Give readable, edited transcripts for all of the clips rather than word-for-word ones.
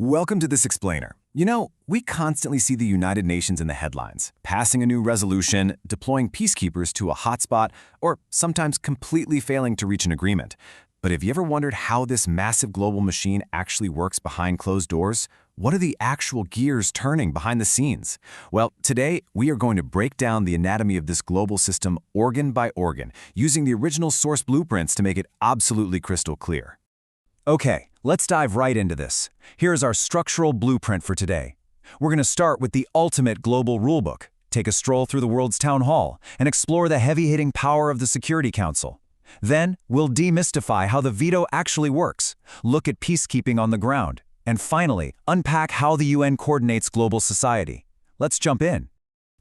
Welcome to this explainer. You know, we constantly see the United Nations in the headlines, passing a new resolution, deploying peacekeepers to a hotspot, or sometimes completely failing to reach an agreement. But have you ever wondered how this massive global machine actually works behind closed doors? What are the actual gears turning behind the scenes? Well, today we are going to break down the anatomy of this global system organ by organ, using the original source blueprints to make it absolutely crystal clear. Okay, let's dive right into this. Here's our structural blueprint for today. We're going to start with the ultimate global rulebook, take a stroll through the world's town hall, and explore the heavy-hitting power of the Security Council. Then, we'll demystify how the veto actually works, look at peacekeeping on the ground, and finally, unpack how the UN coordinates global society. Let's jump in.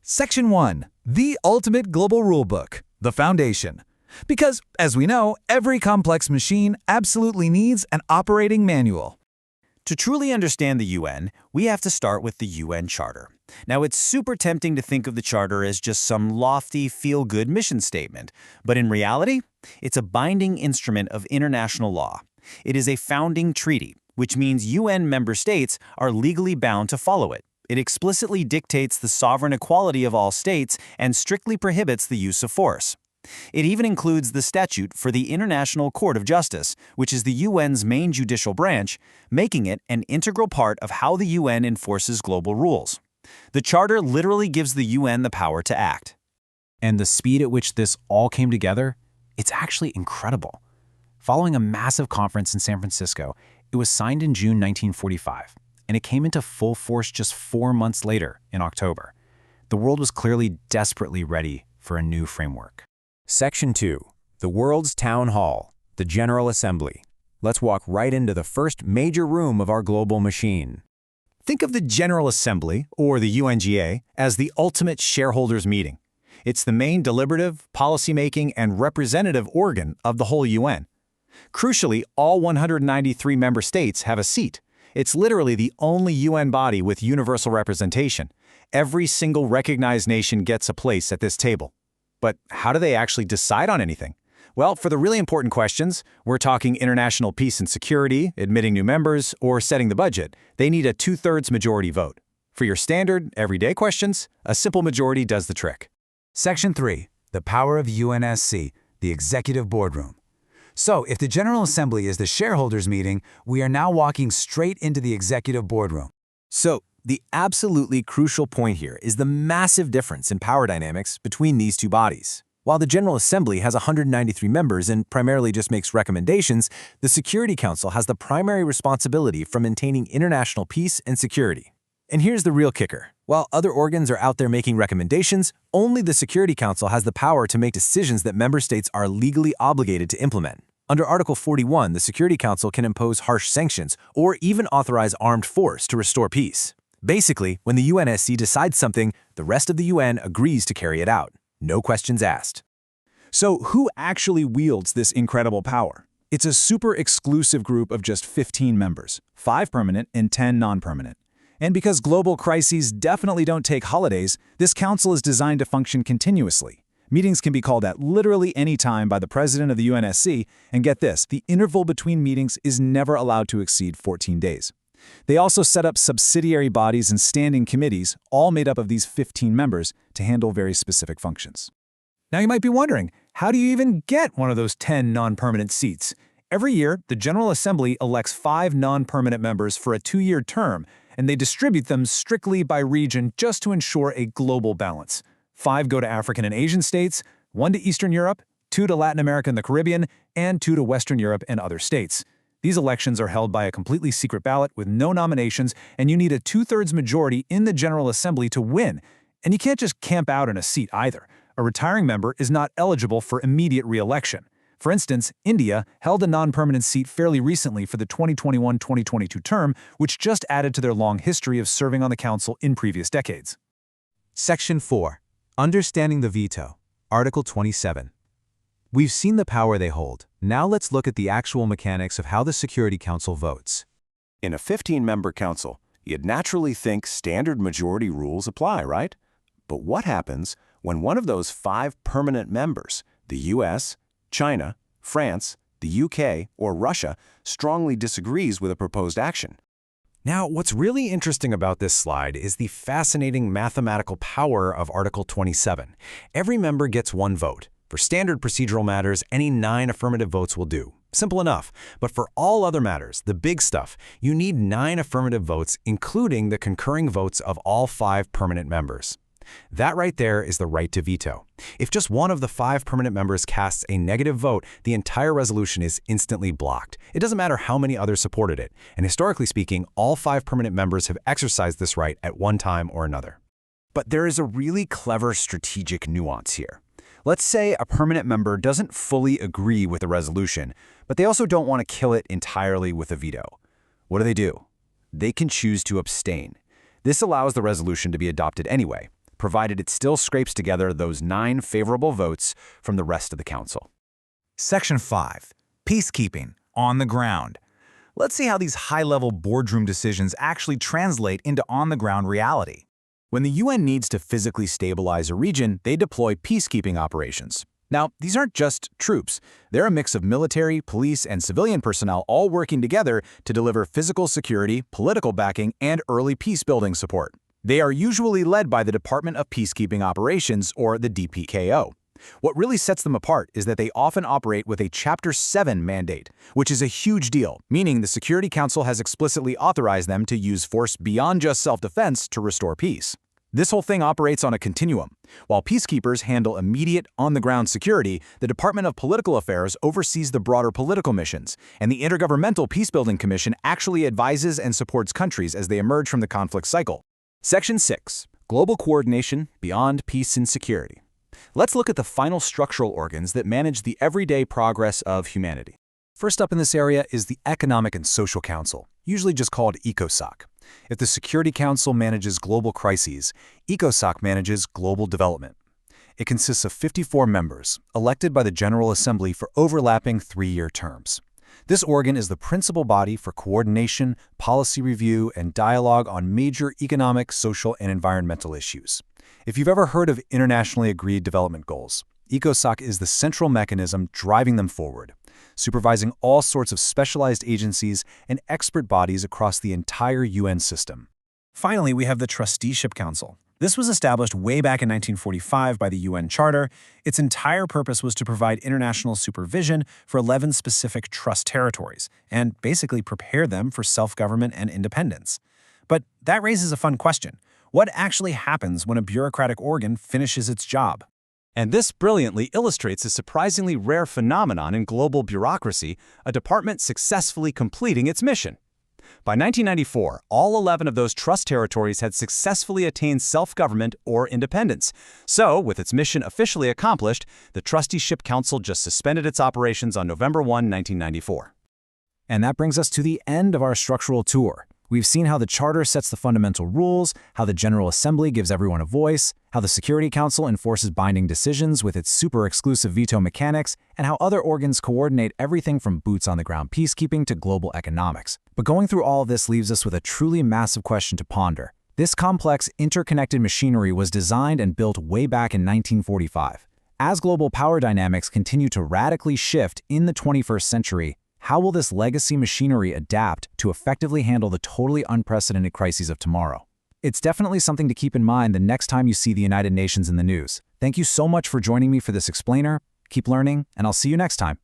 Section 1. The Ultimate Global Rulebook, the Foundation. Because, as we know, every complex machine absolutely needs an operating manual. To truly understand the UN, we have to start with the UN Charter. Now, it's super tempting to think of the Charter as just some lofty, feel-good mission statement, but in reality, it's a binding instrument of international law. It is a founding treaty, which means UN member states are legally bound to follow it. It explicitly dictates the sovereign equality of all states and strictly prohibits the use of force. It even includes the statute for the International Court of Justice, which is the UN's main judicial branch, making it an integral part of how the UN enforces global rules. The Charter literally gives the UN the power to act. And the speed at which this all came together, it's actually incredible. Following a massive conference in San Francisco, it was signed in June 1945, and it came into full force just 4 months later, in October. The world was clearly desperately ready for a new framework. Section 2. The World's Town Hall, the General Assembly. Let's walk right into the first major room of our global machine. Think of the General Assembly, or the UNGA, as the ultimate shareholders' meeting. It's the main deliberative, policymaking, and representative organ of the whole UN. Crucially, all 193 member states have a seat. It's literally the only UN body with universal representation. Every single recognized nation gets a place at this table. But how do they actually decide on anything? Well, for the really important questions, we're talking international peace and security, admitting new members, or setting the budget, they need a 2/3 majority vote. For your standard, everyday questions, a simple majority does the trick. Section 3. The Power of UNSC, the Executive Boardroom. So, if the General Assembly is the shareholders' meeting, we are now walking straight into the Executive Boardroom. So, the absolutely crucial point here is the massive difference in power dynamics between these two bodies. While the General Assembly has 193 members and primarily just makes recommendations, the Security Council has the primary responsibility for maintaining international peace and security. And here's the real kicker. While other organs are out there making recommendations, only the Security Council has the power to make decisions that member states are legally obligated to implement. Under Article 41, the Security Council can impose harsh sanctions or even authorize armed force to restore peace. Basically, when the UNSC decides something, the rest of the UN agrees to carry it out. No questions asked. So who actually wields this incredible power? It's a super exclusive group of just 15 members, 5 permanent and 10 non-permanent. And because global crises definitely don't take holidays, this council is designed to function continuously. Meetings can be called at literally any time by the president of the UNSC, and get this, the interval between meetings is never allowed to exceed 14 days. They also set up subsidiary bodies and standing committees, all made up of these 15 members, to handle very specific functions. Now you might be wondering, how do you even get one of those 10 non-permanent seats? Every year, the General Assembly elects 5 non-permanent members for a 2-year term, and they distribute them strictly by region just to ensure a global balance. 5 go to African and Asian states, 1 to Eastern Europe, 2 to Latin America and the Caribbean, and 2 to Western Europe and other states. These elections are held by a completely secret ballot with no nominations, and you need a 2/3 majority in the General Assembly to win. And you can't just camp out in a seat either. A retiring member is not eligible for immediate re-election. For instance, India held a non-permanent seat fairly recently for the 2021-2022 term, which just added to their long history of serving on the council in previous decades. Section 4. Understanding the Veto, Article 27. We've seen the power they hold. Now let's look at the actual mechanics of how the Security Council votes. In a 15-member council, you'd naturally think standard majority rules apply, right? But what happens when one of those 5 permanent members, the US, China, France, the UK, or Russia, strongly disagrees with a proposed action? Now, what's really interesting about this slide is the fascinating mathematical power of Article 27. Every member gets one vote. For standard procedural matters, any 9 affirmative votes will do. Simple enough. But for all other matters, the big stuff, you need 9 affirmative votes, including the concurring votes of all 5 permanent members. That right there is the right to veto. If just one of the 5 permanent members casts a negative vote, the entire resolution is instantly blocked. It doesn't matter how many others supported it. And historically speaking, all 5 permanent members have exercised this right at one time or another. But there is a really clever strategic nuance here. Let's say a permanent member doesn't fully agree with the resolution, but they also don't want to kill it entirely with a veto. What do? They can choose to abstain. This allows the resolution to be adopted anyway, provided it still scrapes together those 9 favorable votes from the rest of the council. Section 5. Peacekeeping on the ground. Let's see how these high-level boardroom decisions actually translate into on-the-ground reality. When the UN needs to physically stabilize a region, they deploy peacekeeping operations. Now, these aren't just troops. They're a mix of military, police, and civilian personnel all working together to deliver physical security, political backing, and early peace-building support. They are usually led by the Department of Peacekeeping Operations, or the DPKO. What really sets them apart is that they often operate with a Chapter 7 mandate, which is a huge deal, meaning the Security Council has explicitly authorized them to use force beyond just self-defense to restore peace. This whole thing operates on a continuum. While peacekeepers handle immediate, on-the-ground security, the Department of Political Affairs oversees the broader political missions, and the Intergovernmental Peacebuilding Commission actually advises and supports countries as they emerge from the conflict cycle. Section 6. Global Coordination Beyond Peace and Security. Let's look at the final structural organs that manage the everyday progress of humanity. First up in this area is the Economic and Social Council, usually just called ECOSOC. If the Security Council manages global crises, ECOSOC manages global development. It consists of 54 members, elected by the General Assembly for overlapping 3-year terms. This organ is the principal body for coordination, policy review, and dialogue on major economic, social, and environmental issues. If you've ever heard of internationally agreed development goals, ECOSOC is the central mechanism driving them forward, supervising all sorts of specialized agencies and expert bodies across the entire UN system. Finally, we have the Trusteeship Council. This was established way back in 1945 by the UN Charter. Its entire purpose was to provide international supervision for 11 specific trust territories and basically prepare them for self-government and independence. But that raises a fun question. What actually happens when a bureaucratic organ finishes its job? And this brilliantly illustrates a surprisingly rare phenomenon in global bureaucracy, a department successfully completing its mission. By 1994, all 11 of those trust territories had successfully attained self-government or independence. So, with its mission officially accomplished, the Trusteeship Council just suspended its operations on November 1, 1994. And that brings us to the end of our structural tour. We've seen how the Charter sets the fundamental rules, how the General Assembly gives everyone a voice, how the Security Council enforces binding decisions with its super-exclusive veto mechanics, and how other organs coordinate everything from boots-on-the-ground peacekeeping to global economics. But going through all of this leaves us with a truly massive question to ponder. This complex, interconnected machinery was designed and built way back in 1945. As global power dynamics continue to radically shift in the 21st century, how will this legacy machinery adapt to effectively handle the totally unprecedented crises of tomorrow? It's definitely something to keep in mind the next time you see the United Nations in the news. Thank you so much for joining me for this explainer. Keep learning, and I'll see you next time.